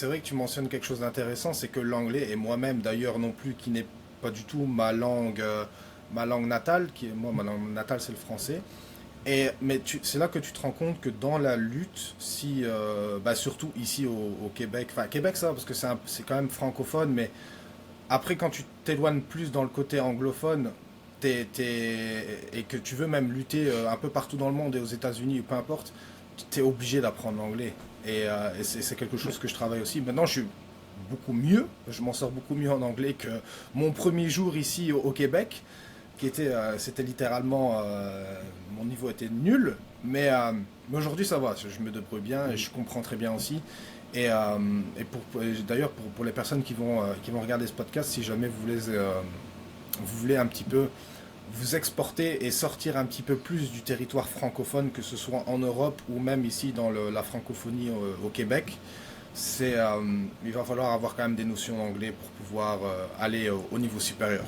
C'est vrai que tu mentionnes quelque chose d'intéressant, c'est que l'anglais, et moi-même d'ailleurs non plus, qui n'est pas du tout ma langue natale, moi ma langue natale c'est le français. Mais c'est là que tu te rends compte que dans la lutte, si, bah surtout ici au Québec, enfin Québec ça va parce que c'est quand même francophone, mais après quand tu t'éloignes plus dans le côté anglophone, et que tu veux même lutter un peu partout dans le monde et aux États-Unis ou peu importe, tu es obligé d'apprendre l'anglais. Et c'est quelque chose que je travaille aussi. Maintenant, je suis beaucoup mieux, je m'en sors beaucoup mieux en anglais que mon premier jour ici au Québec c'était littéralement mon niveau était nul, mais aujourd'hui ça va, je me débrouille bien et je comprends très bien aussi. D'ailleurs pour les personnes qui vont regarder ce podcast, si jamais vous voulez un petit peu vous exporter et sortir un petit peu plus du territoire francophone, que ce soit en Europe ou même ici dans la francophonie au Québec, il va falloir avoir quand même des notions d'anglais pour pouvoir aller au niveau supérieur.